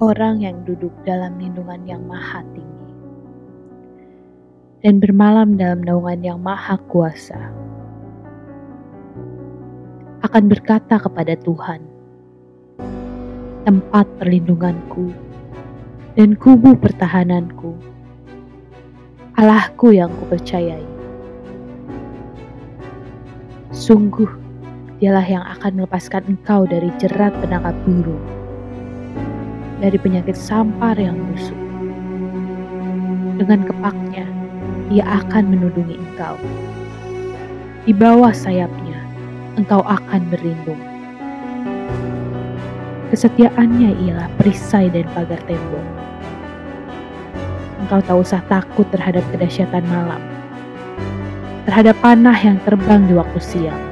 orang yang duduk dalam lindungan yang maha tinggi dan bermalam dalam naungan yang maha kuasa akan berkata kepada Tuhan, tempat perlindunganku dan kubu pertahananku, Allahku yang kupercayai. Sungguh, dialah yang akan melepaskan engkau dari jerat penangkap burung, dari penyakit sampar yang busuk. Dengan kepaknya, ia akan menudungi engkau. Di bawah sayapnya, engkau akan berlindung. Kesetiaannya ialah perisai dan pagar tembok. Engkau tak usah takut terhadap kedahsyatan malam, terhadap panah yang terbang di waktu siang,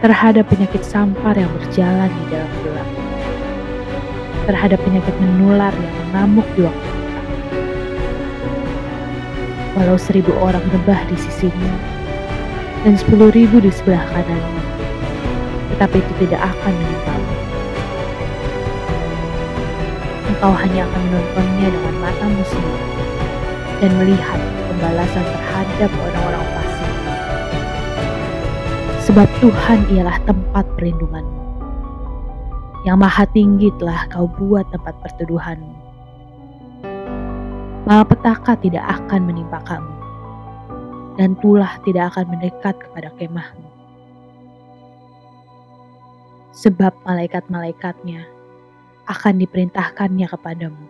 terhadap penyakit sampar yang berjalan di dalam gelap, terhadap penyakit menular yang mengamuk di waktu petang. Walau 1.000 orang rebah di sisimu dan 10.000 di sebelah kananmu, tetapi itu tidak akan menimpamu. Engkau hanya akan menontonnya dengan matamu sendiri dan melihat pembalasan terhadap orang-orang fasik. Sebab Tuhan ialah tempat perlindunganmu. Yang maha tinggi telah kau buat tempat perteduhanmu. Malapetaka tidak akan menimpa kamu, dan tulah tidak akan mendekat kepada kemahmu. Sebab malaikat-malaikatnya akan diperintahkannya kepadamu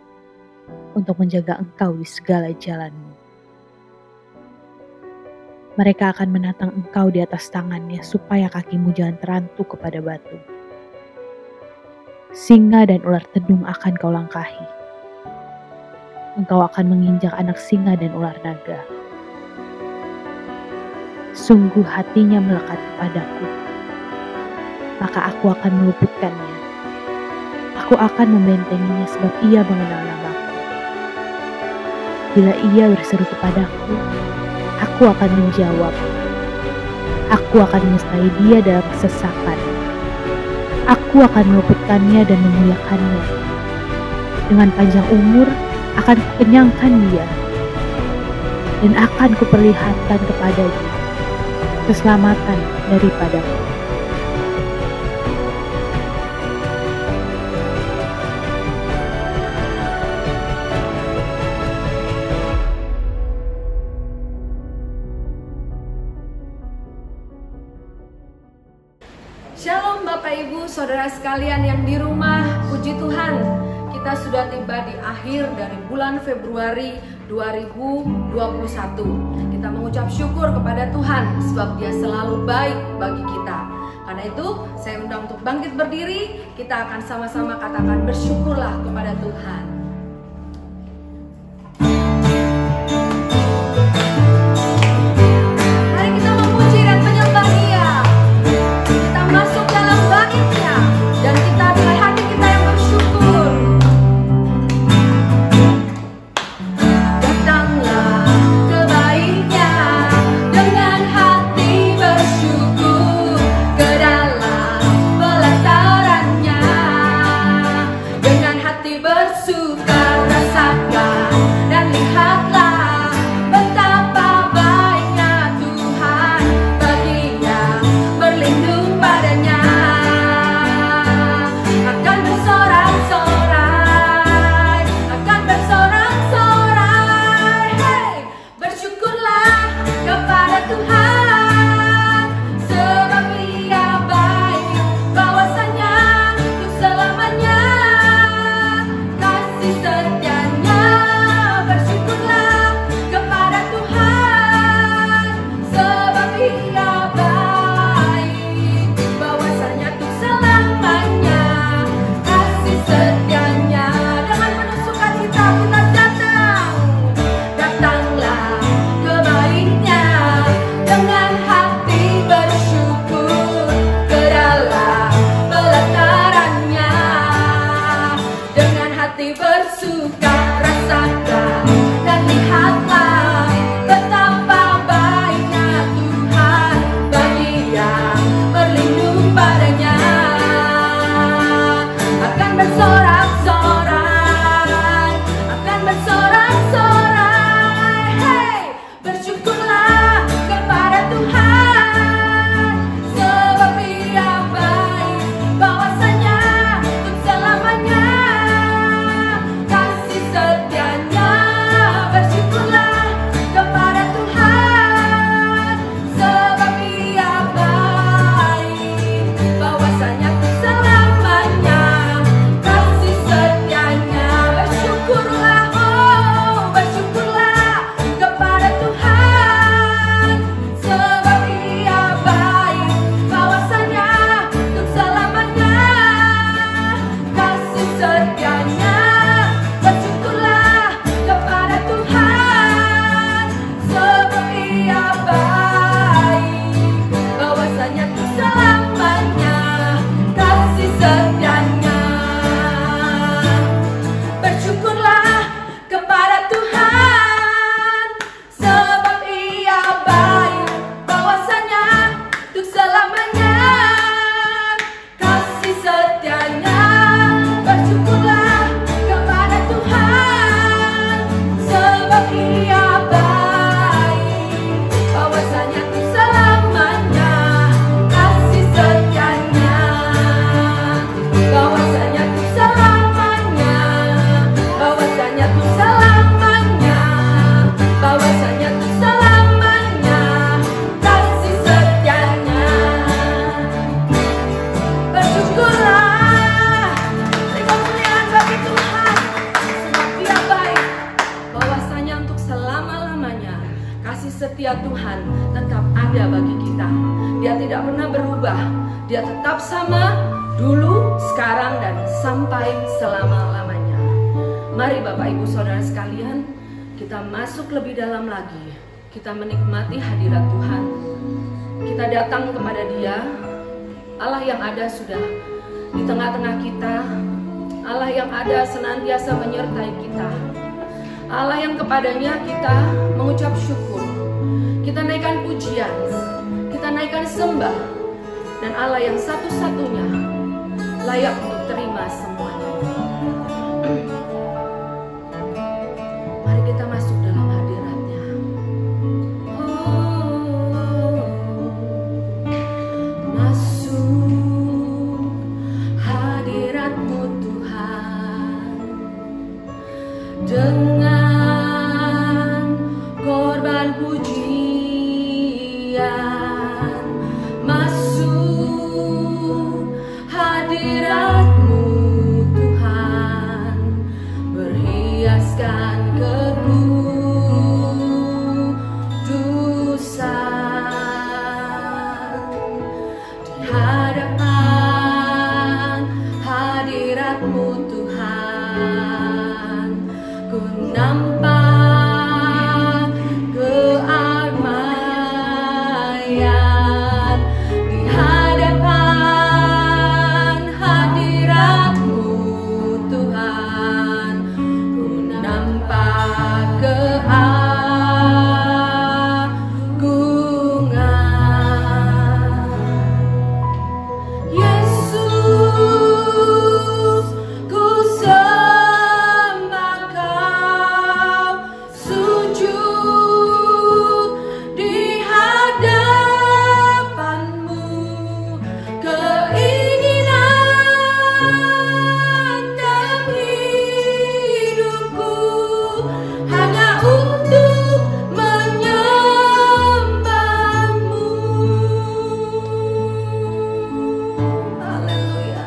untuk menjaga engkau di segala jalanmu. Mereka akan menatang engkau di atas tangannya supaya kakimu jangan terantuk kepada batu. Singa dan ular tedung akan kau langkahi. Engkau akan menginjak anak singa dan ular naga. Sungguh hatinya melekat kepadaku, maka aku akan meluputkannya. Aku akan membentenginya sebab ia mengenal namaku. Bila ia berseru kepadaku, aku akan menjawab. Aku akan menyertai dia dalam kesesakan. Aku akan meluputkannya dan memuliakannya. Dengan panjang umur akan kukenyangkan dia, dan akan kuperlihatkan kepadanya keselamatan daripadaku. Shalom Bapak Ibu, Saudara sekalian yang di rumah, puji Tuhan. Kita sudah tiba di akhir dari bulan Februari 2021. Kita mengucap syukur kepada Tuhan sebab Dia selalu baik bagi kita. Karena itu, saya undang untuk bangkit berdiri. Kita akan sama-sama katakan bersyukurlah kepada Tuhan. Bersyukur Dia tetap sama dulu, sekarang, dan sampai selama-lamanya. Mari Bapak Ibu Saudara sekalian, kita masuk lebih dalam lagi. Kita menikmati hadirat Tuhan. Kita datang kepada Dia, Allah yang ada sudah di tengah-tengah kita, Allah yang ada senantiasa menyertai kita, Allah yang kepadanya kita mengucap syukur, kita naikkan pujian, kita naikkan sembah, dan Allah yang satu-satunya layak untuk terima semuanya. Mari kita masuk dalam hadirat-Nya. Masuk hadirat-Mu Tuhan, dengan korban pujian. Masuk hadirat-Mu Tuhan, berhiaskan kekudusan. Di hadapan hadirat-Mu Tuhan, ku nampak keamaian. Di hadapan hadirat-Mu Tuhan, ku nampak keagungan. Yesus, ku sembah Kau, sujud di hadapan-Mu. Keinginan dalam hidupku hanya untuk menyembah-Mu. Haleluya.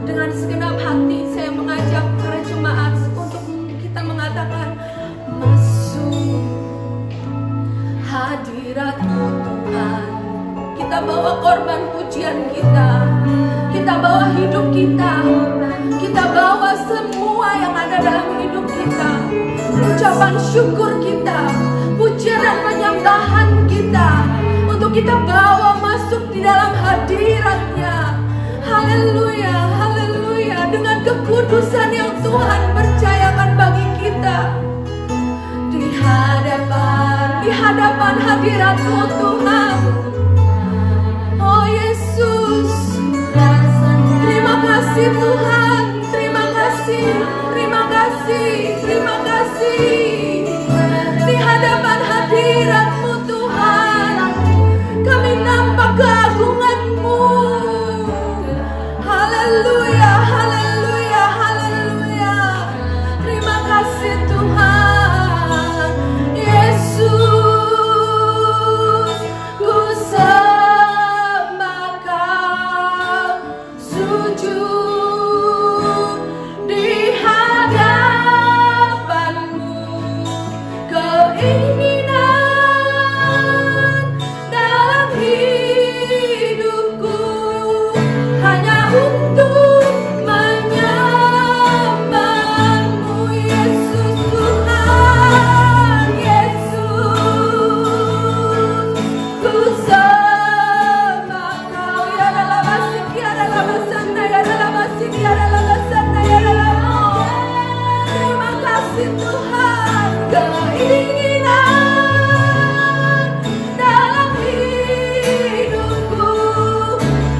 Dengan segenap hati saya mengajak para jemaat untuk kita mengatakan, masuk hadirat-Mu Tuhan. Kita bawa korban pujian kita bawa hidup kita bawa semua yang ada dalam hidup kita, ucapan syukur kita, pujian dan penyembahan kita, untuk kita bawa masuk di dalam hadirat-Nya. Haleluya, haleluya, dengan kekudusan yang Tuhan percayakan bagi kita. Di hadapan hadirat-Mu Tuhan. Oh Yesus, rasa Tuhan. Terima kasih, terima kasih, terima kasih. Di hadapan hadirat-Mu Tuhan, kami nampak keagungan-Mu. Haleluya, haleluya, haleluya. Terima kasih Tuhan. Yesus, ku sembah Kau, sujud di hadapan-Mu. Keinginan dalam hidupku hanya untuk menyembah-Mu, Yesus Tuhan. Yesus, ku sembah Kau. Ya dalam asik, ya dalam sana, ya dalam asik, ya dalam sana, ya dalam. Terima kasih Tuhan. Keinginan dalam hidupku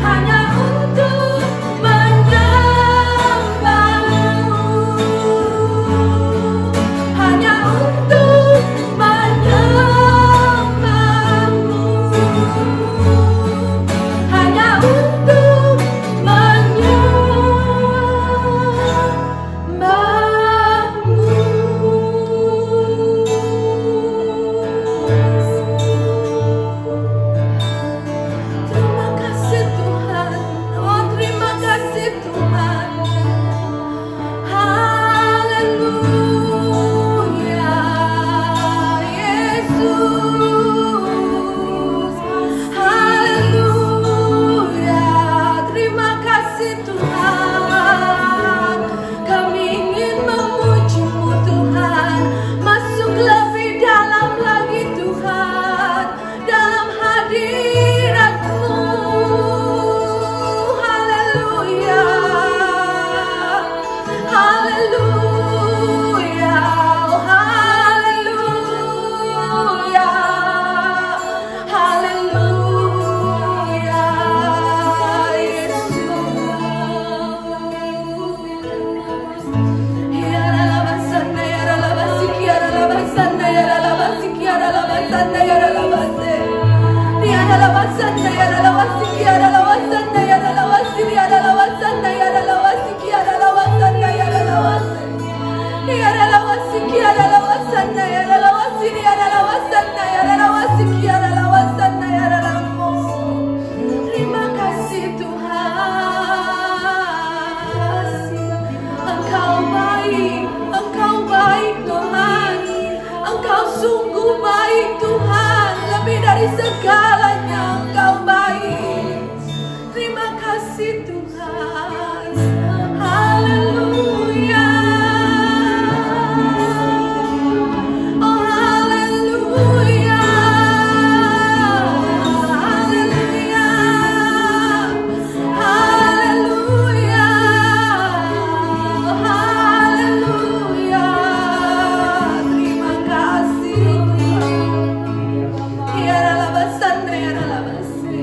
hanya untuk menyembah-Mu, hanya untuk menyembah-Mu, hanya untuk Terima kasih Tuhan. Oh, terima kasih Tuhan. Haleluya, Yesus. Haleluya. Terima kasih Tuhan. Kami ingin memuji-Mu Tuhan. Masuk lebih dalam lagi Tuhan, dalam hadirat-Mu. Haleluya, haleluya, oh haleluya, haleluya, Yesus. Ya lalabasana, ya lalabasik, ya lalabasana, ya lalabasik, ya lalabasana, ya lalabase. Ya lalabasana, ya lalabasik, ya lalabasana, ya lalabasik, ya lalabasana, ya lalabasik, ya lalabasana, ya lalabase. Ya lalabasik, ya lalabasana, ya lalabasik, ya lalabasana, ya lalabasik, ya lalabasana, ya lalamo. Terima kasih Tuhan. Engkau baik, Engkau baik Tuhan. Engkau sungguh baik Tuhan. Lebih dari segalanya Engkau baik. Terima kasih Tuhan. Haleluya. Oh haleluya. Haleluya. Haleluya. Haleluya. Terima kasih Tuhan. Ya lalabasana, ya lalabase.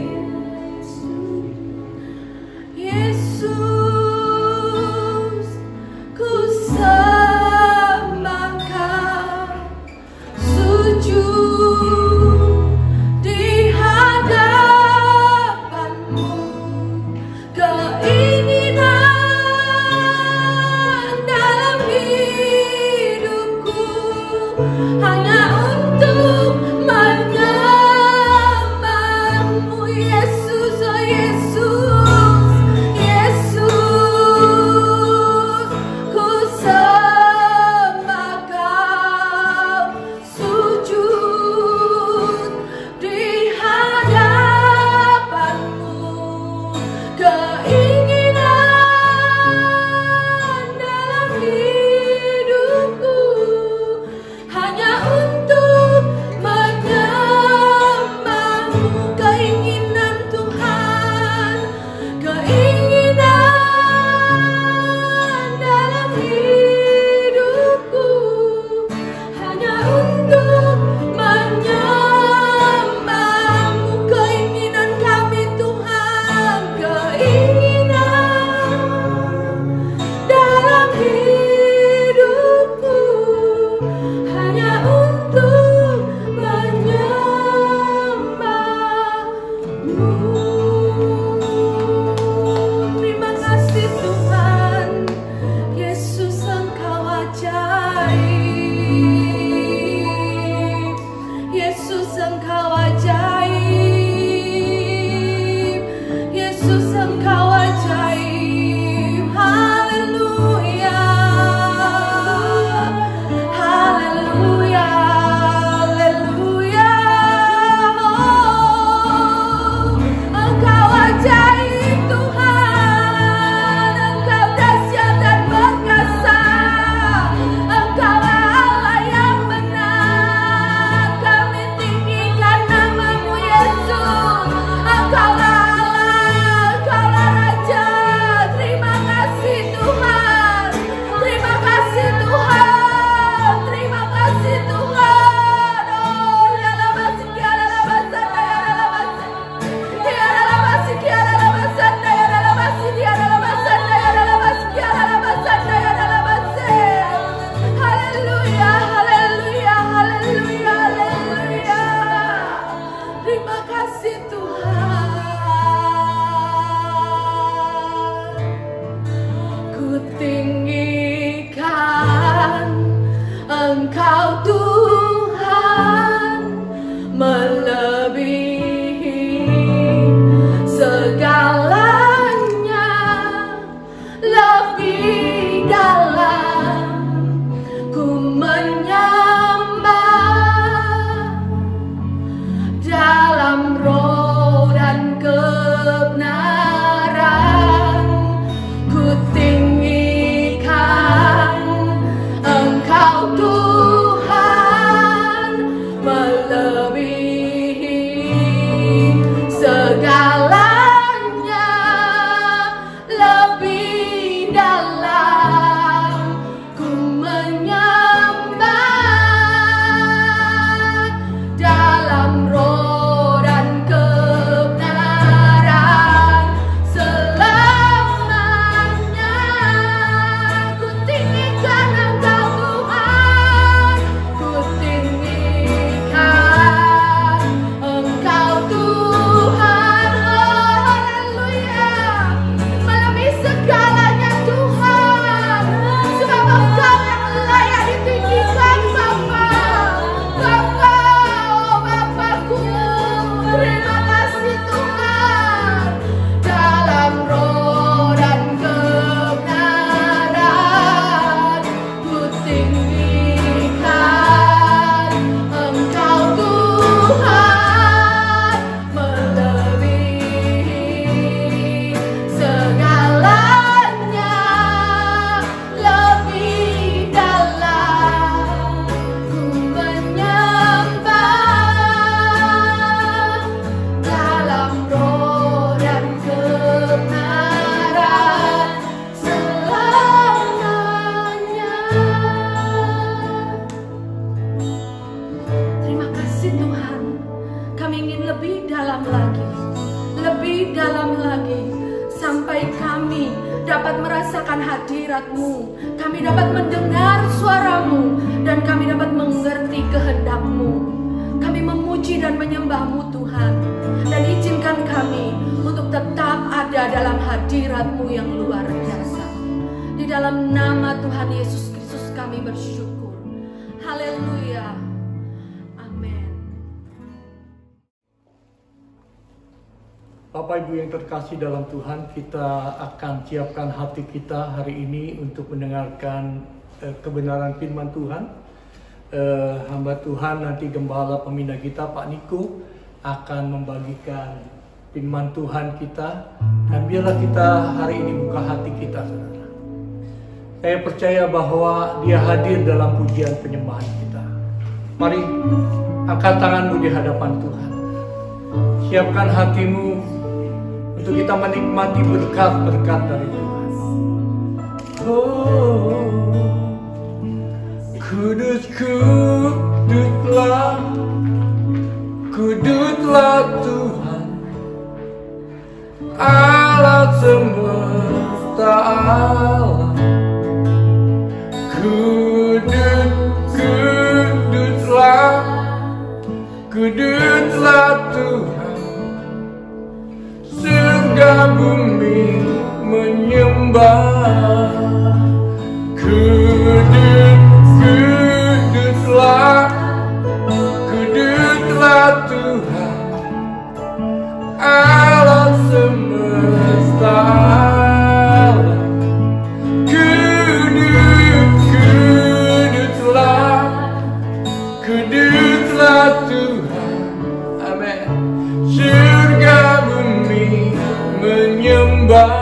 Yesus, ku sembah Kau, sujud di hadapan-Mu. Keinginan dalam hidupku hanya untuk menyembah-Mu, Yesus, oh Yesus, Yesus. Engkau Tuhan melebihi segalanya, lebih dalam ku menyembah dalam roh dan kebenaran. Ku tinggikan Engkau Tuhan melebihi segalanya, lebih dalam ku menyembah dalam roh dan kebenaran selamanya. Ku tinggikan Engkau Tuhan, ku tinggikan Engkau Tuhan. Oh, haleluya, melebihi segalanya Tuhan, sebab Engkau yang layak ditinggikan Bapa. Bapa, oh Bapakku, terima kasih Tuhan. Dalam roh dan kebenaran ku tinggikan Engkau Tuhan melebihi segalanya, lebih dalam ku menyembah dalam roh dan kebenaran selamanya. Terima kasih Tuhan, kami ingin lebih dalam lagi, sampai kami dapat merasakan hadirat-Mu, kami dapat mendengar suara-Mu, dan kami dapat mengerti kehendak-Mu. Kami memuji dan menyembah-Mu Tuhan, dan izinkan kami untuk tetap ada dalam hadirat-Mu yang luar biasa. Di dalam nama Tuhan Yesus Kristus kami bersyukur. Haleluya. Amin. Bapak Ibu yang terkasih dalam Tuhan, kita akan siapkan hati kita hari ini untuk mendengarkan kebenaran firman Tuhan. Hamba Tuhan nanti Gembala Pembina kita Pak Niko akan membagikan firman Tuhan kita, dan biarlah kita hari ini buka hati kita, saudara. Saya percaya bahwa Dia hadir dalam pujian penyembahan kita. Mari angkat tanganmu di hadapan Tuhan, siapkan hatimu untuk kita menikmati berkat-berkat dari Tuhan. Oh, kudus, kuduslah, kuduslah Tuhan, Allah semesta alam. Kudus, kuduslah, kuduslah Tuhan, surga bumi menyembah. Kudus, kuduslah, kuduslah Tuhan, Allah semesta alam. Kudus, kuduslah, kuduslah Tuhan, amin. Surga bumi menyembah.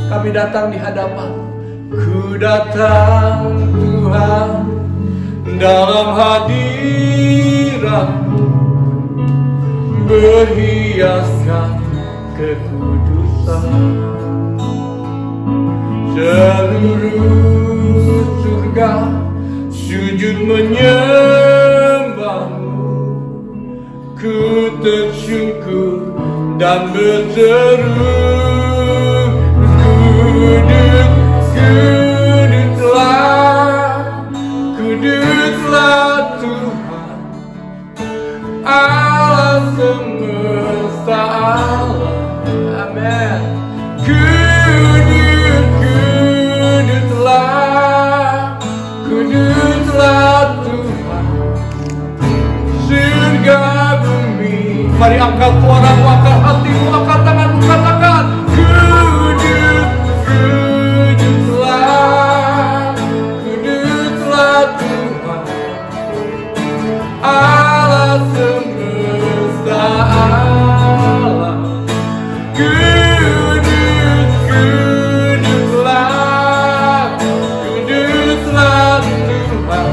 Kami datang di hadapan, ku datang Tuhan dalam hadirat, berhiaskan kekudusan. Seluruh surga sujud menyembah-Mu, ku tersyukur dan berseru, kudus, kuduslah, kuduslah Tuhan, Allah semesta alam. Amin. Kudus, angkat suaramu, angkat hatimu, angkat tanganmu, katakan kudus, kuduslah, kuduslah Tuhan Allah semesta alam. Kudus, kuduslah, kuduslah Tuhan.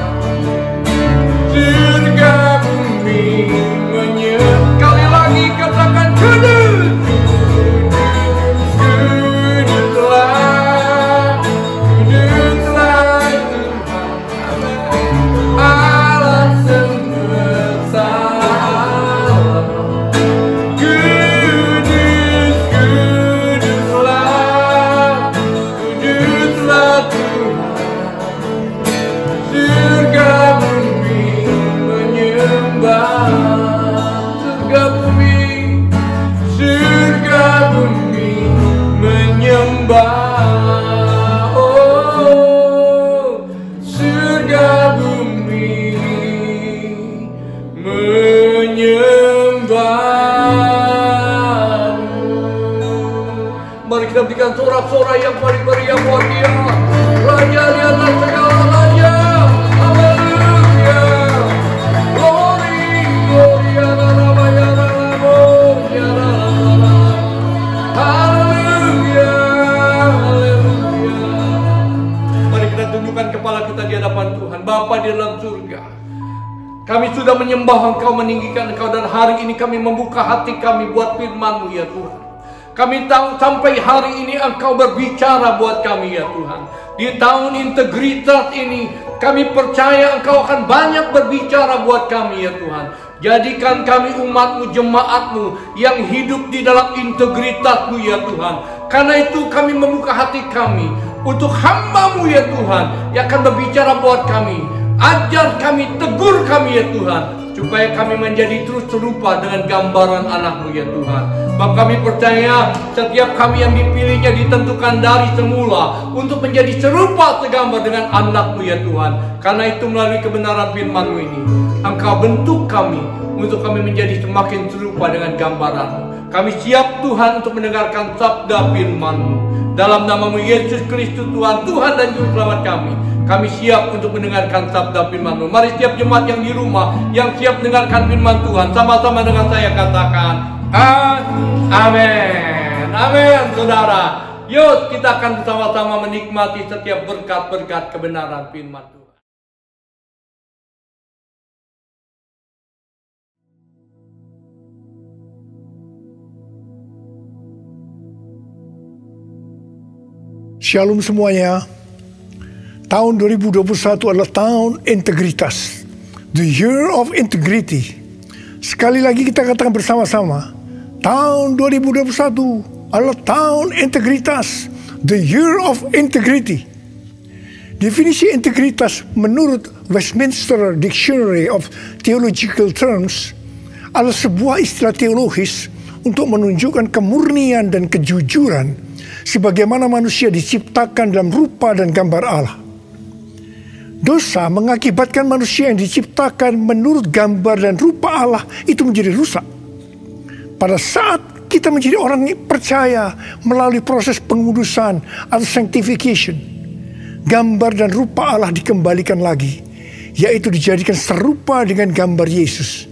Surga bumi menyembah. Kali lagi katakan kudus, kuduslah, kuduslah Tuhan Allah semesta alam. Kudus, kuduslah, kuduslah Tuhan. Surga bumi menyembah. Surga bumi, surga bumi menyembah. Oh, surga bumi menyembah. Mari kita berikan sorak-sorai yang paling meriah buat Dia, Raja di atas segala raja. Haleluya. Glory, gloria la la ya la la mo, ya la la la. Haleluya, haleluya. Mari kita tundukkan kepala kita di hadapan Tuhan. Bapa di dalam surga, kami sudah menyembah Engkau, meninggikan Engkau, dan hari ini kami membuka hati kami buat firman-Mu ya Tuhan. Kami tahu sampai hari ini Engkau berbicara buat kami ya Tuhan. Di tahun integritas ini kami percaya Engkau akan banyak berbicara buat kami ya Tuhan. Jadikan kami umat-Mu, jemaat-Mu yang hidup di dalam integritas-Mu ya Tuhan. Karena itu kami membuka hati kami untuk hamba-Mu ya Tuhan yang akan berbicara buat kami. Ajar kami, tegur kami ya Tuhan, supaya kami menjadi terus serupa dengan gambaran anak-Mu ya Tuhan. Bapa, kami percaya setiap kami yang dipilihnya ditentukan dari semula untuk menjadi serupa segambar dengan anak-Mu ya Tuhan. Karena itu melalui kebenaran firman-Mu ini Engkau bentuk kami untuk kami menjadi semakin serupa dengan gambaran-Mu. Kami siap Tuhan untuk mendengarkan sabda firman-Mu. Dalam nama-Mu Yesus Kristus Tuhan, Tuhan dan Juru Selamat kami siap untuk mendengarkan sabda firman-Mu. Mari setiap jemaat yang di rumah yang siap mendengarkan firman Tuhan, sama-sama dengan saya katakan amin. Amin saudara. Yuk kita akan bersama-sama menikmati setiap berkat-berkat kebenaran firman Tuhan. Shalom semuanya. Tahun 2021 adalah tahun integritas. The year of integrity. Sekali lagi kita katakan bersama-sama. Tahun 2021 adalah tahun integritas. The year of integrity. Definisi integritas menurut Westminster Dictionary of Theological Terms adalah sebuah istilah teologis untuk menunjukkan kemurnian dan kejujuran sebagaimana manusia diciptakan dalam rupa dan gambar Allah. Dosa mengakibatkan manusia yang diciptakan menurut gambar dan rupa Allah itu menjadi rusak. Pada saat kita menjadi orang yang percaya melalui proses pengudusan atau sanctification, gambar dan rupa Allah dikembalikan lagi, yaitu dijadikan serupa dengan gambar Yesus.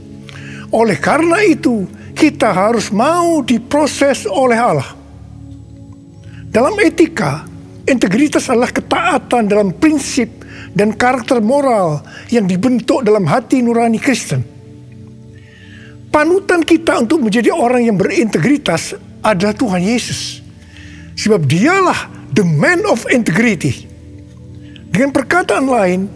Oleh karena itu, kita harus mau diproses oleh Allah. Dalam etika, integritas adalah ketaatan dalam prinsip dan karakter moral yang dibentuk dalam hati nurani Kristen. Panutan kita untuk menjadi orang yang berintegritas adalah Tuhan Yesus. Sebab dialah the man of integrity. Dengan perkataan lain,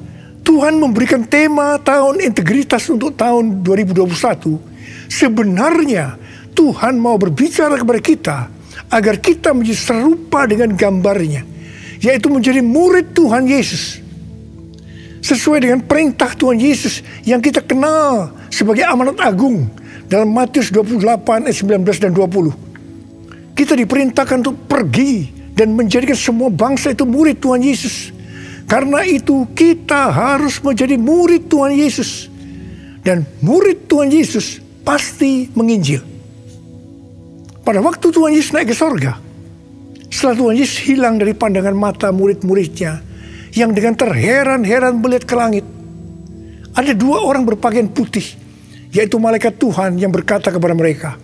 Tuhan memberikan tema tahun integritas untuk tahun 2021. Sebenarnya Tuhan mau berbicara kepada kita agar kita menjadi serupa dengan gambarnya, yaitu menjadi murid Tuhan Yesus. Sesuai dengan perintah Tuhan Yesus yang kita kenal sebagai amanat agung dalam Matius 28 ayat 19 dan 20. Kita diperintahkan untuk pergi dan menjadikan semua bangsa itu murid Tuhan Yesus. Karena itu kita harus menjadi murid Tuhan Yesus. Dan murid Tuhan Yesus pasti menginjil. pada waktu Tuhan Yesus naik ke sorga, setelah Tuhan Yesus hilang dari pandangan mata murid-muridnya, yang dengan terheran-heran melihat ke langit, ada dua orang berpakaian putih, yaitu malaikat Tuhan yang berkata kepada mereka,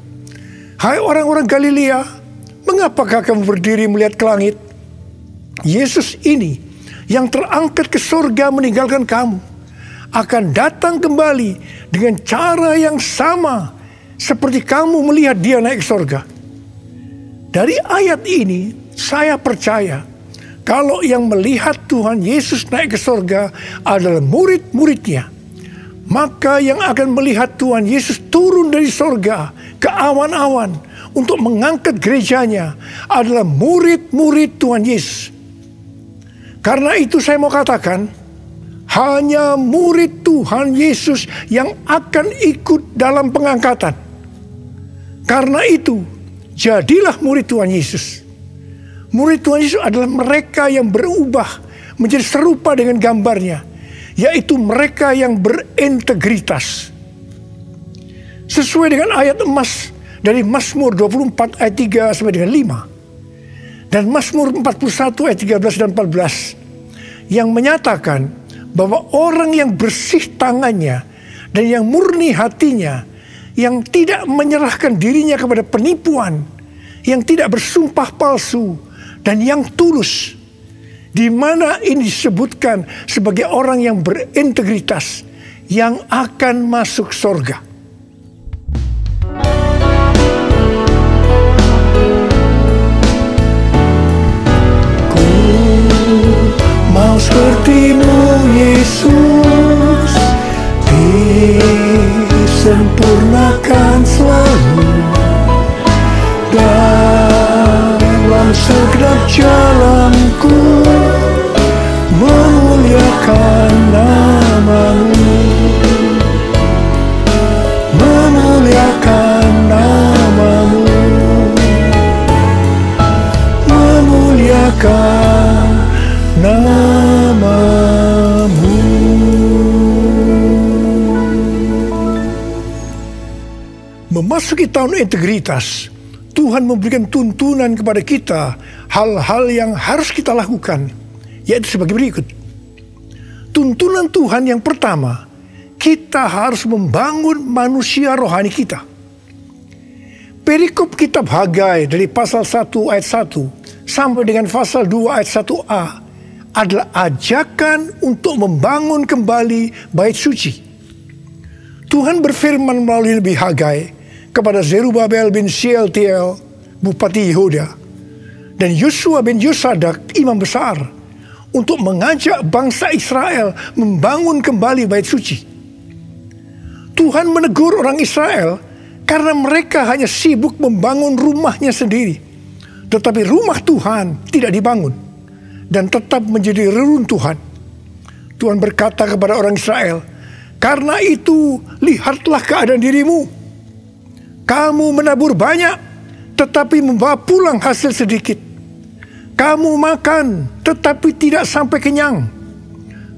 "Hai orang-orang Galilea, mengapakah kamu berdiri melihat ke langit? Yesus ini yang terangkat ke sorga meninggalkan kamu, akan datang kembali dengan cara yang sama seperti kamu melihat dia naik ke sorga." Dari ayat ini saya percaya kalau yang melihat Tuhan Yesus naik ke sorga adalah murid-muridnya, maka yang akan melihat Tuhan Yesus turun dari sorga ke awan-awan untuk mengangkat gerejanya adalah murid-murid Tuhan Yesus. Karena itu saya mau katakan, hanya murid Tuhan Yesus yang akan ikut dalam pengangkatan. Karena itu, jadilah murid Tuhan Yesus. Murid Tuhan Yesus adalah mereka yang berubah menjadi serupa dengan gambarnya, yaitu mereka yang berintegritas. Sesuai dengan ayat emas dari Mazmur 24 ayat 3 sampai dengan 5. Dan Mazmur 41 ayat 13 dan 14. Yang menyatakan bahwa orang yang bersih tangannya dan yang murni hatinya, yang tidak menyerahkan dirinya kepada penipuan, yang tidak bersumpah palsu, dan yang tulus, di mana ini disebutkan sebagai orang yang berintegritas, yang akan masuk sorga. Ku mau sepertimu Yesus, disempurnakan selalu dalam segenap jalanku, memuliakan nama-Mu, memuliakan nama-Mu, memuliakan nama-Mu. Memasuki tahun integritas, Tuhan memberikan tuntunan kepada kita hal-hal yang harus kita lakukan, yaitu sebagai berikut. Tuntunan Tuhan yang pertama, kita harus membangun manusia rohani kita. Perikop kitab Hagai dari pasal 1 ayat 1 sampai dengan pasal 2 ayat 1a adalah ajakan untuk membangun kembali bait suci. Tuhan berfirman melalui Nabi Hagai kepada Zerubabel bin Shealtiel, Bupati Yehuda, dan Yosua bin Yosadak, imam besar, untuk mengajak bangsa Israel membangun kembali bait suci. Tuhan menegur orang Israel karena mereka hanya sibuk membangun rumahnya sendiri, tetapi rumah Tuhan tidak dibangun dan tetap menjadi reruntuhan. Tuhan berkata kepada orang Israel, "Karena itu lihatlah keadaan dirimu. Kamu menabur banyak, tetapi membawa pulang hasil sedikit. Kamu makan, tetapi tidak sampai kenyang.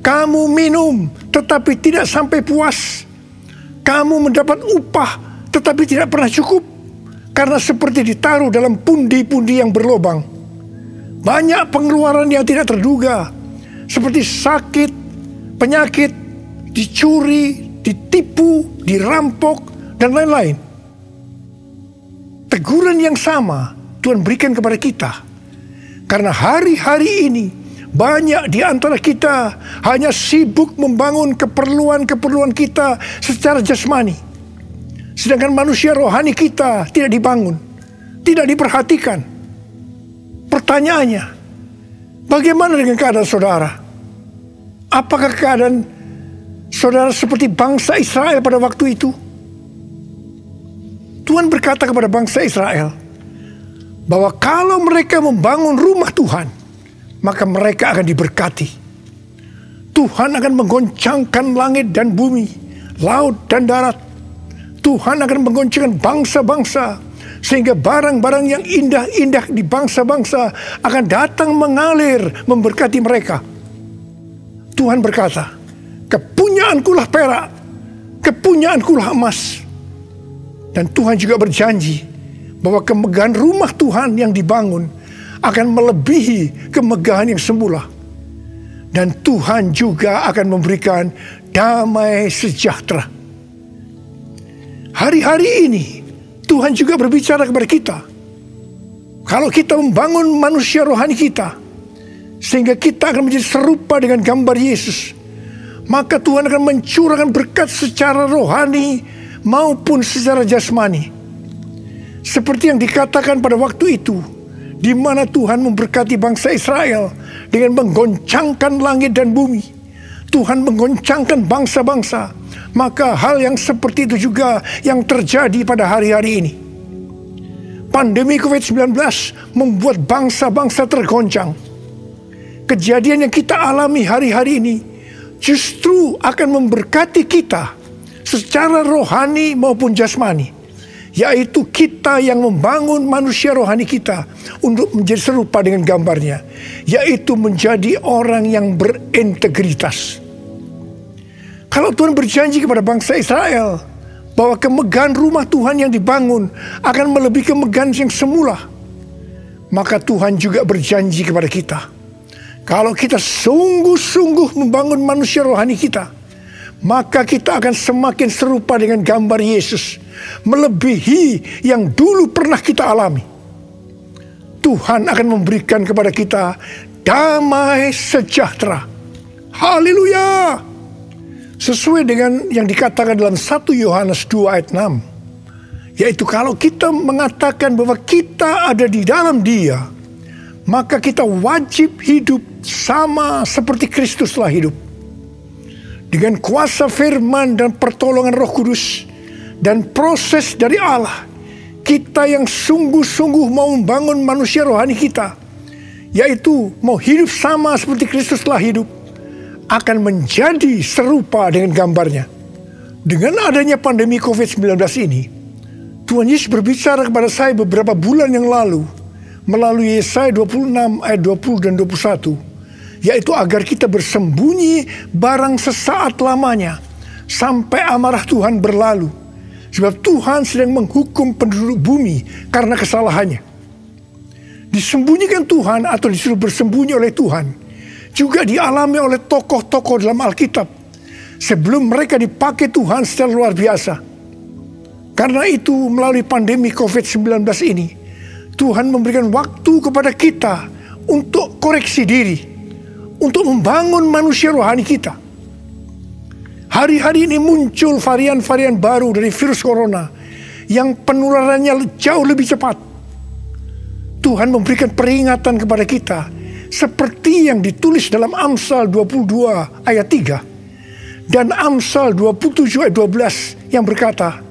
Kamu minum, tetapi tidak sampai puas. Kamu mendapat upah, tetapi tidak pernah cukup, karena seperti ditaruh dalam pundi-pundi yang berlobang. Banyak pengeluaran yang tidak terduga, seperti sakit, penyakit, dicuri, ditipu, dirampok, dan lain-lain." Teguran yang sama Tuhan berikan kepada kita, karena hari-hari ini banyak di antara kita hanya sibuk membangun keperluan-keperluan kita secara jasmani, sedangkan manusia rohani kita tidak dibangun, tidak diperhatikan. Pertanyaannya, bagaimana dengan keadaan saudara? Apakah keadaan saudara seperti bangsa Israel pada waktu itu? Tuhan berkata kepada bangsa Israel bahwa kalau mereka membangun rumah Tuhan, maka mereka akan diberkati. Tuhan akan menggoncangkan langit dan bumi, laut dan darat. Tuhan akan menggoncangkan bangsa-bangsa, sehingga barang-barang yang indah-indah di bangsa-bangsa akan datang mengalir memberkati mereka. Tuhan berkata, "Kepunyaankulah perak, kepunyaankulah emas." Dan Tuhan juga berjanji bahwa kemegahan rumah Tuhan yang dibangun akan melebihi kemegahan yang semula. Dan Tuhan juga akan memberikan damai sejahtera. Hari-hari ini Tuhan juga berbicara kepada kita. Kalau kita membangun manusia rohani kita, sehingga kita akan menjadi serupa dengan gambar Yesus, maka Tuhan akan mencurahkan berkat secara rohani maupun secara jasmani. Seperti yang dikatakan pada waktu itu, di mana Tuhan memberkati bangsa Israel dengan menggoncangkan langit dan bumi. Tuhan menggoncangkan bangsa-bangsa. Maka hal yang seperti itu juga yang terjadi pada hari-hari ini. Pandemi COVID-19 membuat bangsa-bangsa tergoncang. Kejadian yang kita alami hari-hari ini justru akan memberkati kita secara rohani maupun jasmani, yaitu kita yang membangun manusia rohani kita untuk menjadi serupa dengan gambarnya, yaitu menjadi orang yang berintegritas. Kalau Tuhan berjanji kepada bangsa Israel bahwa kemegahan rumah Tuhan yang dibangun akan melebihi kemegahan yang semula, maka Tuhan juga berjanji kepada kita, kalau kita sungguh-sungguh membangun manusia rohani kita, maka kita akan semakin serupa dengan gambar Yesus, melebihi yang dulu pernah kita alami. Tuhan akan memberikan kepada kita damai sejahtera. Haleluya! Sesuai dengan yang dikatakan dalam 1 Yohanes 2 ayat 6, yaitu kalau kita mengatakan bahwa kita ada di dalam Dia, maka kita wajib hidup sama seperti Kristus telah hidup. Dengan kuasa firman dan pertolongan Roh Kudus dan proses dari Allah, kita yang sungguh-sungguh mau membangun manusia rohani kita, yaitu mau hidup sama seperti Kristus telah hidup, akan menjadi serupa dengan gambarnya. Dengan adanya pandemi COVID-19 ini, Tuhan Yesus berbicara kepada saya beberapa bulan yang lalu melalui Yesaya 26 ayat 20 dan 21, yaitu agar kita bersembunyi barang sesaat lamanya sampai amarah Tuhan berlalu, sebab Tuhan sedang menghukum penduduk bumi karena kesalahannya. Disembunyikan Tuhan atau disuruh bersembunyi oleh Tuhan juga dialami oleh tokoh-tokoh dalam Alkitab sebelum mereka dipakai Tuhan secara luar biasa. Karena itu melalui pandemi COVID-19 ini, Tuhan memberikan waktu kepada kita untuk koreksi diri, untuk membangun manusia rohani kita. Hari-hari ini muncul varian-varian baru dari virus corona yang penularannya jauh lebih cepat. Tuhan memberikan peringatan kepada kita seperti yang ditulis dalam Amsal 22 ayat 3 dan Amsal 27 ayat 12 yang berkata,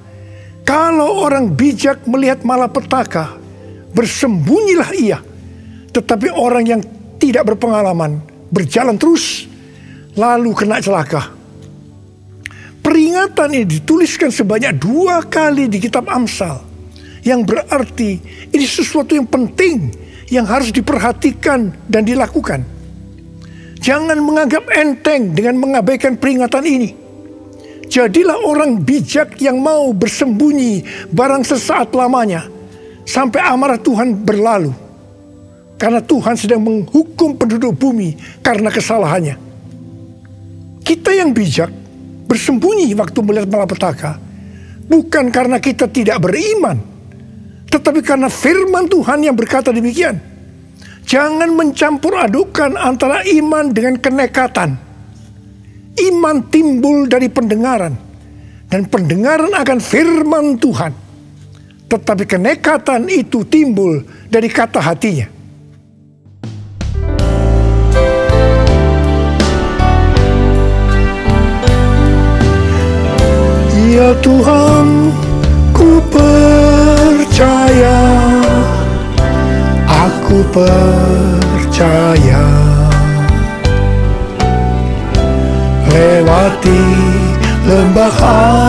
kalau orang bijak melihat malapetaka, bersembunyilah ia. Tetapi orang yang tidak berpengalaman berjalan terus, lalu kena celaka. Peringatan ini dituliskan sebanyak 2 kali di kitab Amsal, yang berarti ini sesuatu yang penting yang harus diperhatikan dan dilakukan. Jangan menganggap enteng dengan mengabaikan peringatan ini. Jadilah orang bijak yang mau bersembunyi barang sesaat lamanya sampai amarah Tuhan berlalu, karena Tuhan sedang menghukum penduduk bumi karena kesalahannya. Kita yang bijak bersembunyi waktu melihat malapetaka, bukan karena kita tidak beriman, tetapi karena firman Tuhan yang berkata demikian. Jangan mencampur adukan antara iman dengan kenekatan. Iman timbul dari pendengaran, dan pendengaran akan firman Tuhan. Tetapi kenekatan itu timbul dari kata hatinya. Ya Tuhan, ku percaya, aku percaya. Lewati lembah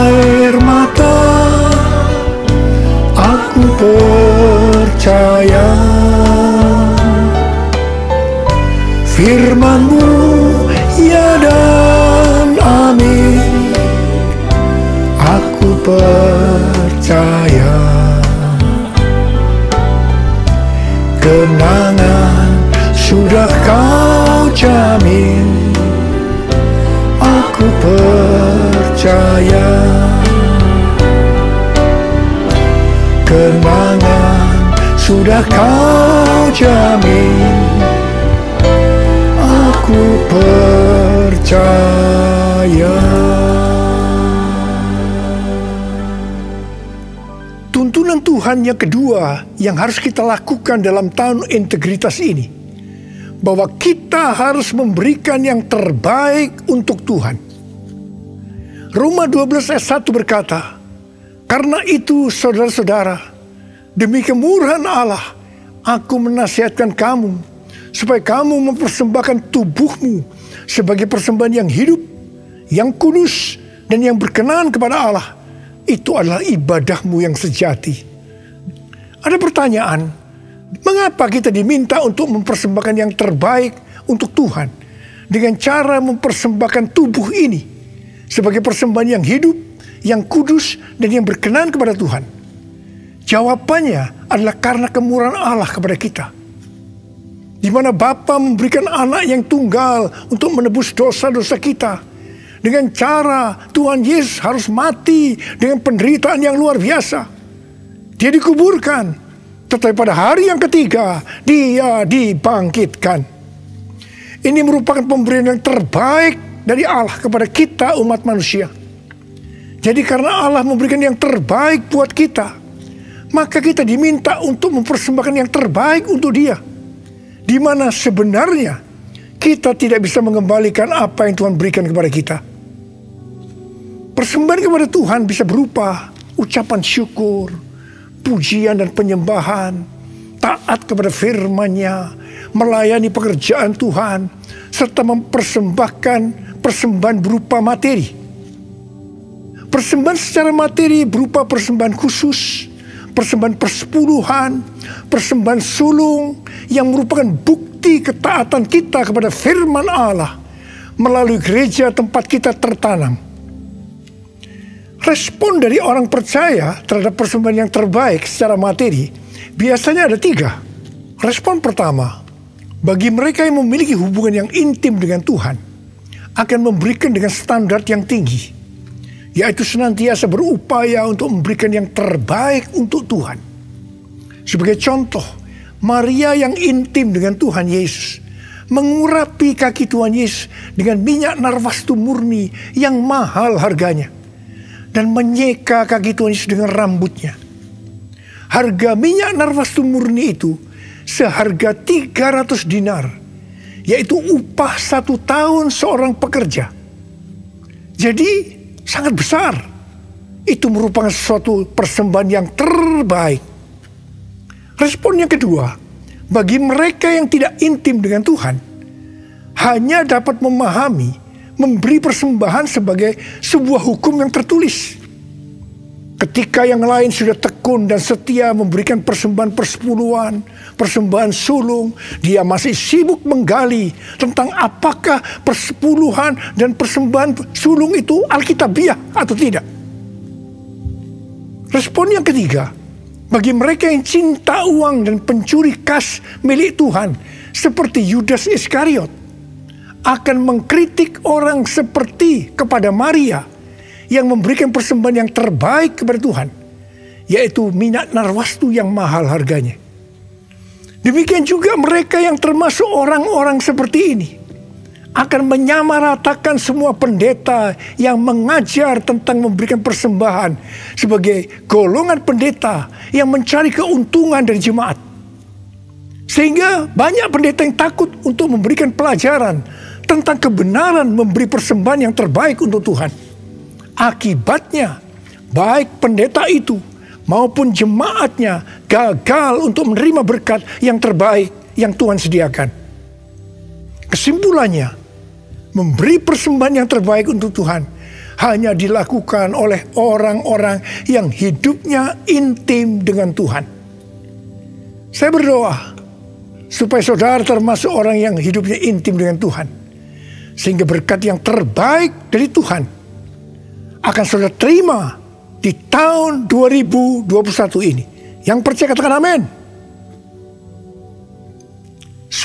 air mata, aku percaya. Firman-Mu ya dan amin, aku percaya. Kenangan sudah kau jamin, aku percaya. Kenangan sudah kau jamin, aku percaya. Tuntunan Tuhan yang kedua yang harus kita lakukan dalam tahun integritas ini, bahwa kita harus memberikan yang terbaik untuk Tuhan. Roma 12 ayat 1 berkata, karena itu saudara-saudara, demi kemurahan Allah, aku menasihatkan kamu, supaya kamu mempersembahkan tubuhmu sebagai persembahan yang hidup, yang kudus, dan yang berkenan kepada Allah. Itu adalah ibadahmu yang sejati. Ada pertanyaan, mengapa kita diminta untuk mempersembahkan yang terbaik untuk Tuhan dengan cara mempersembahkan tubuh ini sebagai persembahan yang hidup, yang kudus, dan yang berkenan kepada Tuhan? Jawabannya adalah karena kemurahan Allah kepada kita, di mana Bapa memberikan anak yang tunggal untuk menebus dosa-dosa kita. Dengan cara Tuhan Yesus harus mati dengan penderitaan yang luar biasa. Dia dikuburkan, tetapi pada hari yang ketiga dia dibangkitkan. Ini merupakan pemberian yang terbaik dari Allah kepada kita umat manusia. Jadi karena Allah memberikan yang terbaik buat kita, maka kita diminta untuk mempersembahkan yang terbaik untuk Dia. Di mana sebenarnya kita tidak bisa mengembalikan apa yang Tuhan berikan kepada kita. Persembahan kepada Tuhan bisa berupa ucapan syukur, pujian dan penyembahan, taat kepada firman-Nya, melayani pekerjaan Tuhan, serta mempersembahkan persembahan berupa materi. Persembahan secara materi berupa persembahan khusus, persembahan persepuluhan, persembahan sulung yang merupakan bukti ketaatan kita kepada firman Allah melalui gereja tempat kita tertanam. Respon dari orang percaya terhadap persembahan yang terbaik secara materi biasanya ada 3. Respon pertama, bagi mereka yang memiliki hubungan yang intim dengan Tuhan, akan memberikan dengan standar yang tinggi, yaitu senantiasa berupaya untuk memberikan yang terbaik untuk Tuhan. Sebagai contoh, Maria yang intim dengan Tuhan Yesus mengurapi kaki Tuhan Yesus dengan minyak narwastu murni yang mahal harganya, dan menyeka kaki Tuhan Yesus dengan rambutnya. Harga minyak narwastu murni itu seharga 300 dinar, yaitu upah 1 tahun seorang pekerja. Jadi sangat besar. Itu merupakan suatu persembahan yang terbaik. Respon yang kedua, bagi mereka yang tidak intim dengan Tuhan, hanya dapat memahami memberi persembahan sebagai sebuah hukum yang tertulis. Ketika yang lain sudah tekun dan setia memberikan persembahan persepuluhan, persembahan sulung, dia masih sibuk menggali tentang apakah persepuluhan dan persembahan sulung itu alkitabiah atau tidak. Respon yang ketiga, bagi mereka yang cinta uang dan pencuri kas milik Tuhan, seperti Yudas Iskariot, akan mengkritik orang seperti kepada Maria yang memberikan persembahan yang terbaik kepada Tuhan, yaitu minyak narwastu yang mahal harganya. Demikian juga mereka yang termasuk orang-orang seperti ini akan menyamaratakan semua pendeta yang mengajar tentang memberikan persembahan sebagai golongan pendeta yang mencari keuntungan dari jemaat. Sehingga banyak pendeta yang takut untuk memberikan pelajaran tentang kebenaran memberi persembahan yang terbaik untuk Tuhan. Akibatnya, baik pendeta itu maupun jemaatnya gagal untuk menerima berkat yang terbaik yang Tuhan sediakan. Kesimpulannya, memberi persembahan yang terbaik untuk Tuhan hanya dilakukan oleh orang-orang yang hidupnya intim dengan Tuhan. Saya berdoa supaya saudara termasuk orang yang hidupnya intim dengan Tuhan, sehingga berkat yang terbaik dari Tuhan akan saudara terima di tahun 2021 ini. Yang percaya katakan amin.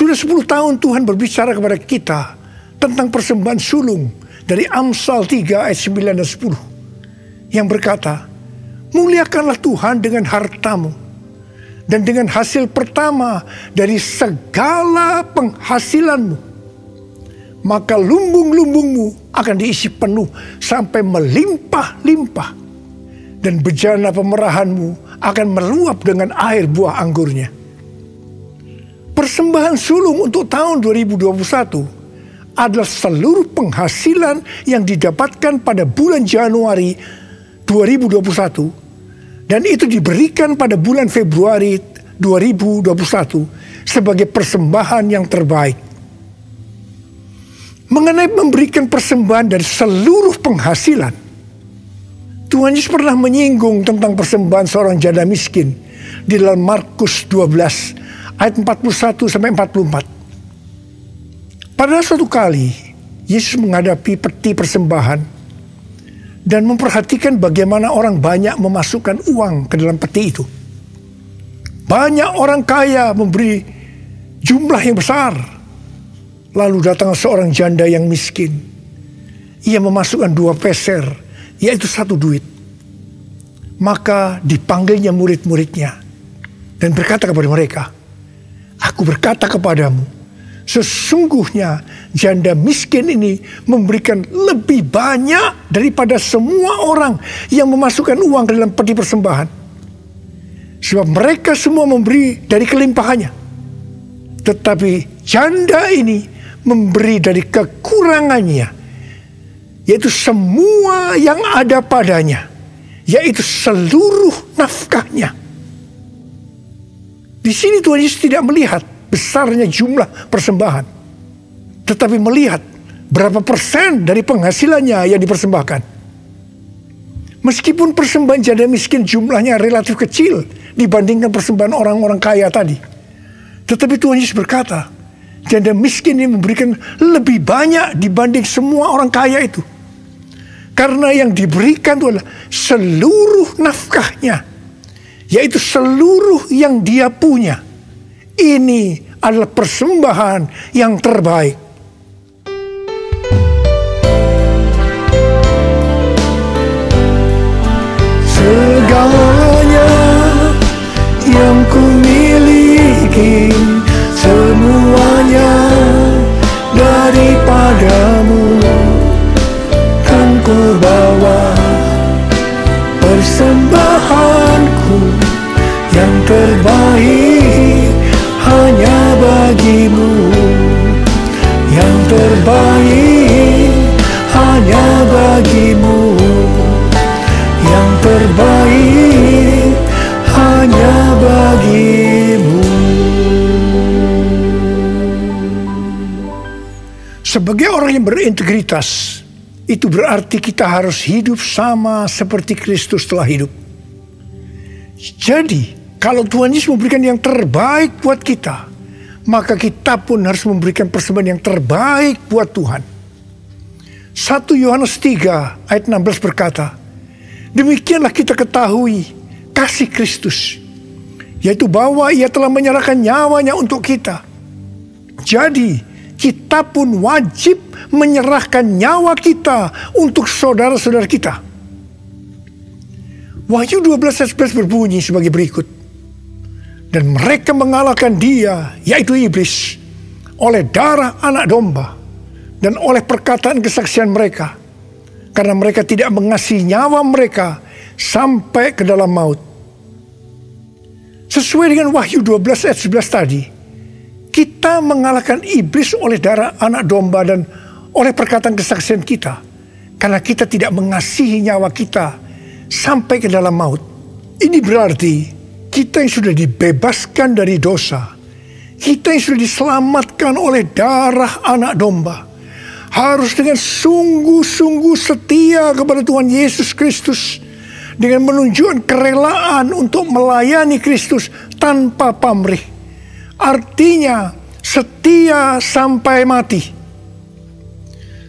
Sudah 10 tahun Tuhan berbicara kepada kita tentang persembahan sulung dari Amsal 3 ayat 9 dan 10. Yang berkata, muliakanlah Tuhan dengan hartamu dan dengan hasil pertama dari segala penghasilanmu. Maka lumbung-lumbungmu akan diisi penuh sampai melimpah-limpah. Dan bejana pemerahanmu akan meluap dengan air buah anggurnya. Persembahan sulung untuk tahun 2021 adalah seluruh penghasilan yang didapatkan pada bulan Januari 2021 dan itu diberikan pada bulan Februari 2021 sebagai persembahan yang terbaik. Mengenai memberikan persembahan dari seluruh penghasilan, Tuhan Yesus pernah menyinggung tentang persembahan seorang janda miskin di dalam Markus 12 ayat 41 sampai 44. Pada suatu kali, Yesus menghadapi peti persembahan dan memperhatikan bagaimana orang banyak memasukkan uang ke dalam peti itu. Banyak orang kaya memberi jumlah yang besar. Lalu datang seorang janda yang miskin. Ia memasukkan 2 peser, yaitu 1 duit. Maka dipanggilnya murid-muridnya dan berkata kepada mereka, aku berkata kepadamu, sesungguhnya janda miskin ini memberikan lebih banyak daripada semua orang yang memasukkan uang ke dalam peti persembahan. Sebab mereka semua memberi dari kelimpahannya. Tetapi janda ini memberi dari kekurangannya, yaitu semua yang ada padanya, yaitu seluruh nafkahnya. Di sini Tuhan Yesus tidak melihat besarnya jumlah persembahan, tetapi melihat berapa persen dari penghasilannya yang dipersembahkan. Meskipun persembahan janda miskin jumlahnya relatif kecil dibandingkan persembahan orang-orang kaya tadi, tetapi Tuhan Yesus berkata, janda miskin ini memberikan lebih banyak dibanding semua orang kaya itu. Karena yang diberikan itu adalah seluruh nafkahnya, yaitu seluruh yang dia punya. Ini adalah persembahan yang terbaik. Segalanya yang ku miliki, semuanya daripadamu, kan ku bawa persembahanku yang terbaik hanya bagimu. Yang terbaik hanya bagimu. Yang terbaik hanya bagimu. Sebagai orang yang berintegritas, itu berarti kita harus hidup sama seperti Kristus telah hidup. Jadi, kalau Tuhan Yesus memberikan yang terbaik buat kita, maka kita pun harus memberikan persembahan yang terbaik buat Tuhan. 1 Yohanes 3 ayat 16 berkata, demikianlah kita ketahui kasih Kristus, yaitu bahwa ia telah menyerahkan nyawanya untuk kita. Jadi, kita pun wajib menyerahkan nyawa kita untuk saudara-saudara kita. Wahyu 12 ayat 11 berbunyi sebagai berikut. Dan mereka mengalahkan dia, yaitu iblis, oleh darah anak domba dan oleh perkataan kesaksian mereka. Karena mereka tidak mengasihi nyawa mereka sampai ke dalam maut. Sesuai dengan Wahyu 12 ayat 11 tadi, kita mengalahkan iblis oleh darah anak domba dan oleh perkataan kesaksian kita. Karena kita tidak mengasihi nyawa kita sampai ke dalam maut. Ini berarti kita yang sudah dibebaskan dari dosa, kita yang sudah diselamatkan oleh darah anak domba, harus dengan sungguh-sungguh setia kepada Tuhan Yesus Kristus, dengan menunjukkan kerelaan untuk melayani Kristus tanpa pamrih. Artinya setia sampai mati.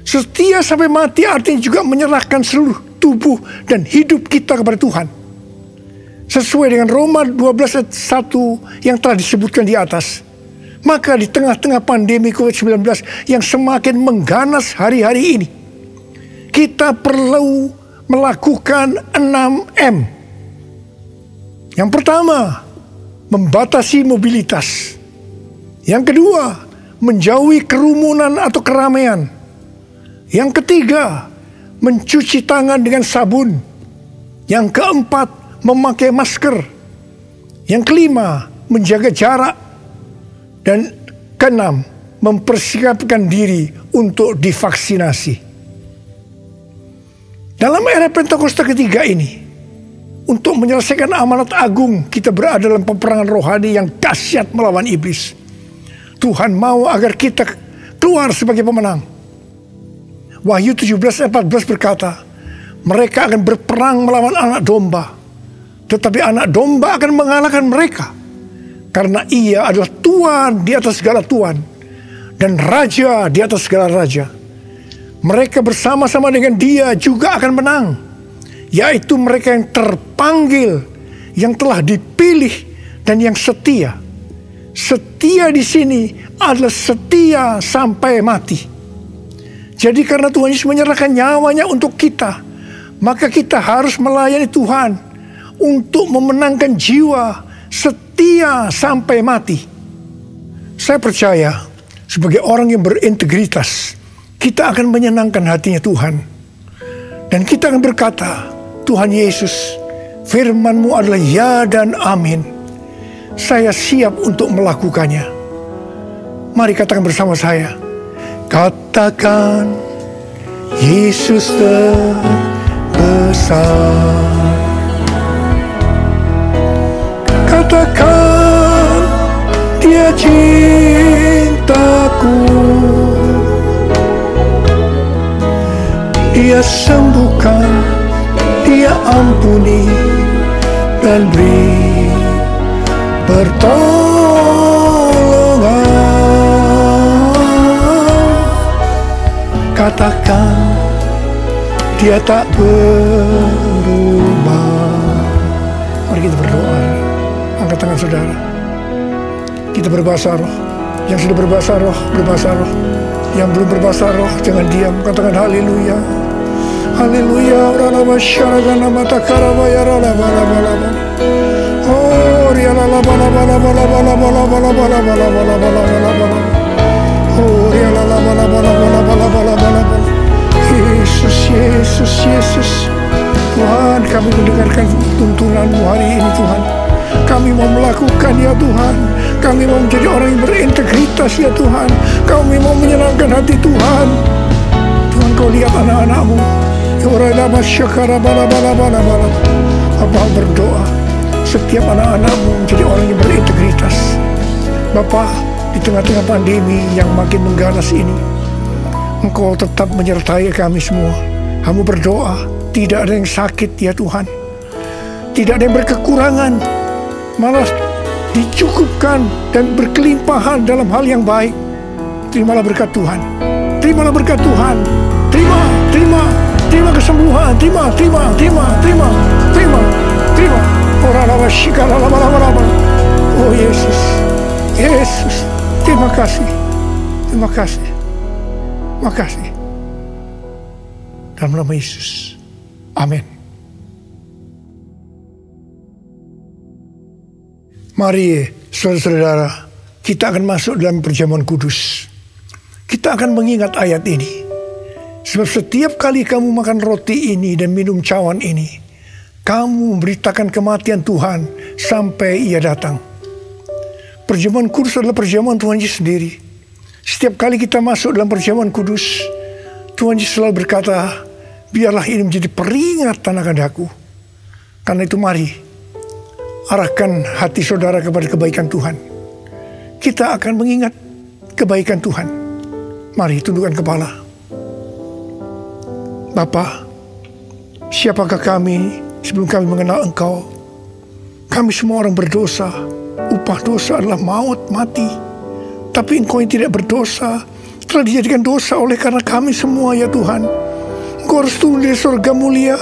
Setia sampai mati artinya juga menyerahkan seluruh tubuh dan hidup kita kepada Tuhan. Sesuai dengan Roma 12 ayat 1 yang telah disebutkan di atas. Maka di tengah-tengah pandemi COVID-19 yang semakin mengganas hari-hari ini, kita perlu melakukan 6M. Yang pertama, membatasi mobilitas. Yang kedua, menjauhi kerumunan atau keramaian. Yang ketiga, mencuci tangan dengan sabun. Yang keempat, memakai masker. Yang kelima, menjaga jarak. Dan keenam, mempersiapkan diri untuk divaksinasi. Dalam era Pentakosta ketiga ini, untuk menyelesaikan amanat agung, kita berada dalam peperangan rohani yang dahsyat melawan iblis. Tuhan mau agar kita keluar sebagai pemenang. Wahyu 17:14 berkata, mereka akan berperang melawan anak domba, tetapi anak domba akan mengalahkan mereka, karena ia adalah Tuhan di atas segala Tuhan, dan Raja di atas segala Raja. Mereka bersama-sama dengan dia juga akan menang, yaitu mereka yang terpanggil, yang telah dipilih, dan yang setia. Setia di sini adalah setia sampai mati. Jadi karena Tuhan Yesus menyerahkan nyawanya untuk kita, maka kita harus melayani Tuhan untuk memenangkan jiwa, setia sampai mati. Saya percaya sebagai orang yang berintegritas, kita akan menyenangkan hatinya Tuhan. Dan kita akan berkata, Tuhan Yesus, firman-Mu adalah ya dan amin. Saya siap untuk melakukannya. Mari katakan bersama saya. Katakan, Yesus terbesar. Katakan, Dia cintaku. Dia sembuhkan, Dia ampuni, dan beri pertolongan. Katakan, Dia tak berubah. Mari kita berdoa. Angkat tangan saudara. Kita berbahasa roh. Yang sudah berbahasa roh, berbahasa roh. Yang belum berbahasa roh, jangan diam. Katakan haleluya. Haleluya. Rala masyarakat mata karabaya rala bala bala bala. Oh, riala la bala bala bala bala bala bala bala bala bala bala bala bala. Oh, riala la bala bala bala bala bala bala bala. Yesus, Yesus, Yesus. Tuhan, kami mendengarkan tuntunan-Mu hari ini, Tuhan. Kami mau melakukan, ya Tuhan. Kami mau menjadi orang yang berintegritas, ya Tuhan. Kami mau menyenangkan hati Tuhan. Tuhan, Kau lihat anak-anak-Mu. Bapa berdoa, setiap anak-anak-Mu menjadi orang yang berintegritas. Bapa, di tengah-tengah pandemi yang makin mengganas ini, Engkau tetap menyertai kami semua. Hamba berdoa, tidak ada yang sakit, ya Tuhan. Tidak ada yang berkekurangan, malah dicukupkan dan berkelimpahan dalam hal yang baik. Terimalah berkat Tuhan. Terimalah berkat Tuhan. Terima kesembuhan. Terima. Oh Yesus, terima kasih. Dalam nama Yesus, amin. Mari saudara-saudara, kita akan masuk dalam perjamuan kudus. Kita akan mengingat ayat ini. Sebab setiap kali kamu makan roti ini dan minum cawan ini, kamu memberitakan kematian Tuhan sampai Ia datang. Perjamuan kudus adalah perjamuan Tuhan Yesus sendiri. Setiap kali kita masuk dalam perjamuan kudus, Tuhan Yesus selalu berkata, biarlah ini menjadi peringatan akan aku. Karena itu mari, arahkan hati saudara kepada kebaikan Tuhan. Kita akan mengingat kebaikan Tuhan. Mari tundukkan kepala. Bapa, siapakah kami sebelum kami mengenal Engkau? Kami semua orang berdosa. Upah dosa adalah maut, mati. Tapi Engkau yang tidak berdosa telah dijadikan dosa oleh karena kami semua, ya Tuhan. Engkau harus turun dari surga mulia,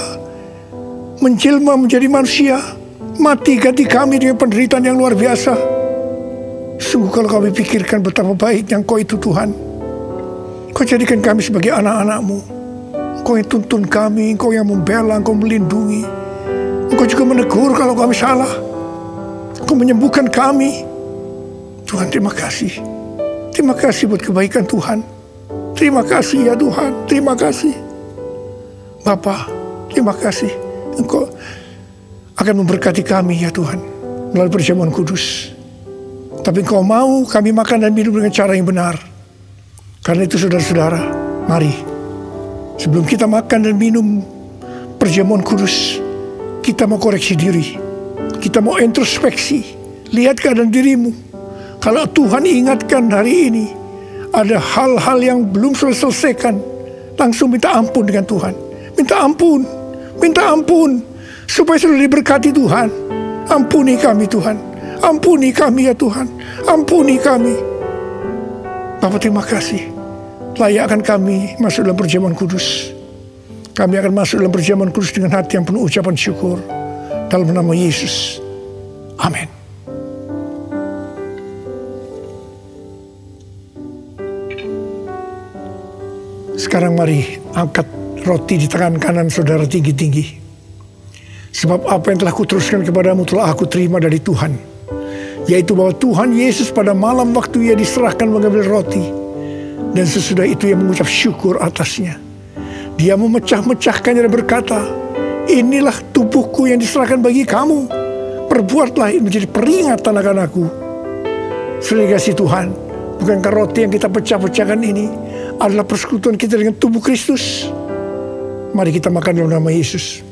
menjelma menjadi manusia, mati ganti kami dengan penderitaan yang luar biasa. Sungguh kalau kami pikirkan betapa baiknya Engkau itu Tuhan. Engkau jadikan kami sebagai anak-anak-Mu. Engkau yang tuntun kami, Engkau yang membela, Engkau melindungi. Engkau juga menegur kalau kami salah. Engkau menyembuhkan kami. Tuhan, terima kasih. Terima kasih buat kebaikan Tuhan. Terima kasih ya Tuhan. Terima kasih. Bapa, terima kasih. Engkau akan memberkati kami ya Tuhan melalui perjamuan kudus. Tapi Engkau mau kami makan dan minum dengan cara yang benar. Karena itu saudara-saudara, mari sebelum kita makan dan minum perjamuan kudus, kita mau koreksi diri. Kita mau introspeksi. Lihat keadaan dirimu. Kalau Tuhan ingatkan hari ini ada hal-hal yang belum selesaikan, langsung minta ampun dengan Tuhan. Minta ampun. Minta ampun. Supaya selalu diberkati Tuhan. Ampuni kami Tuhan. Ampuni kami ya Tuhan. Ampuni kami. Bapa, terima kasih. Layakkan kami masuk dalam perjamuan kudus. Kami akan masuk dalam perjamuan kudus dengan hati yang penuh ucapan syukur. Dalam nama Yesus. Amin. Sekarang mari angkat roti di tangan kanan saudara tinggi-tinggi. Sebab apa yang telah kuteruskan kepadamu telah aku terima dari Tuhan. Yaitu bahwa Tuhan Yesus pada malam waktu ia diserahkan mengambil roti. Dan sesudah itu ia mengucap syukur atasnya. Dia memecah-mecahkannya dan berkata, inilah tubuhku yang diserahkan bagi kamu. Perbuatlah ini menjadi peringatan akan aku. Saudara kasih Tuhan, bukankah roti yang kita pecah-pecahkan ini adalah persekutuan kita dengan tubuh Kristus? Mari kita makan dalam nama Yesus.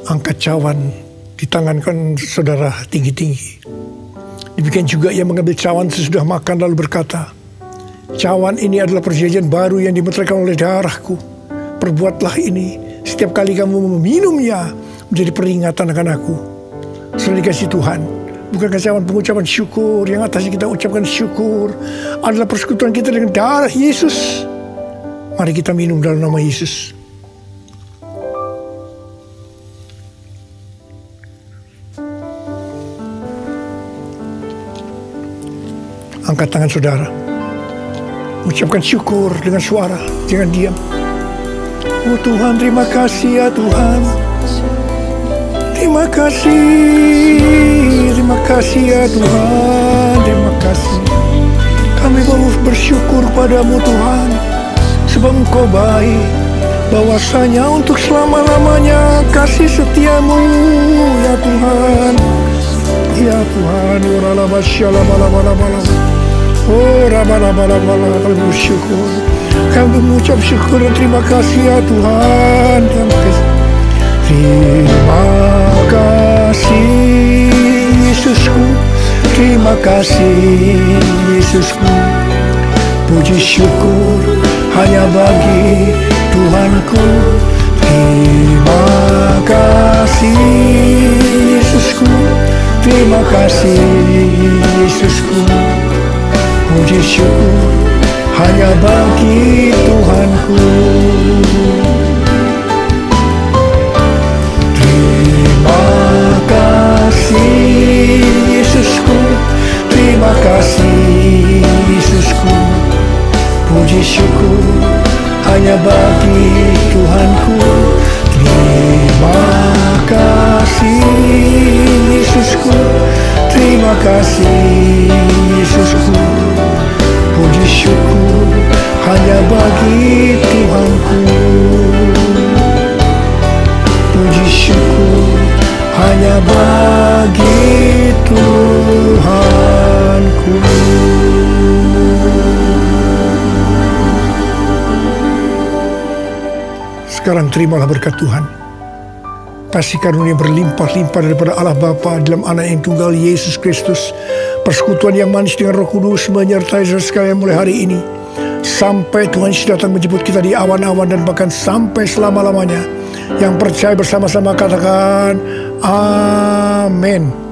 Angkat cawan di tangan kan saudara tinggi-tinggi. Demikian juga ia mengambil cawan sesudah makan lalu berkata, cawan ini adalah perjanjian baru yang dimeteraikan oleh darahku. Perbuatlah ini setiap kali kamu meminumnya menjadi peringatan akan aku. Saudara dikasih Tuhan, bukankah cawan pengucapan syukur yang atasnya kita ucapkan syukur adalah persekutuan kita dengan darah Yesus? Mari kita minum dalam nama Yesus. Angkat tangan saudara. Ucapkan syukur dengan suara. Jangan diam. Oh Tuhan, terima kasih ya Tuhan. Terima kasih. Terima kasih ya Tuhan. Terima kasih. Kami mau bersyukur padamu Tuhan. Sebab Engkau baik. Bahwasanya untuk selama-lamanya kasih setiamu ya Tuhan. Ya Tuhan. Oh, rabala-bala-bala, kami bersyukur. Kami mengucap syukur dan terima kasih ya Tuhan. Terima kasih Yesusku. Terima kasih Yesusku. Puji syukur hanya bagi Tuhanku. Terima kasih Yesusku. Terima kasih Yesusku. Puji syukur hanya bagi Tuhanku. Terima kasih Yesusku. Terima kasih Yesusku. Puji syukur hanya bagi Tuhanku. Terima kasih Yesusku. Terima kasih Yesusku. Puji syukur hanya bagi Tuhanku. Puji syukur hanya bagi Tuhanku. Sekarang terimalah berkat Tuhan. Kasih karunia berlimpah-limpah daripada Allah Bapa dalam Anak yang tunggal Yesus Kristus. Persekutuan yang manis dengan Roh Kudus menyertai saudara sekalian mulai hari ini. Sampai Tuhan Yesus datang menjemput kita di awan-awan dan bahkan sampai selama-lamanya. Yang percaya bersama-sama katakan, Amin. Amin.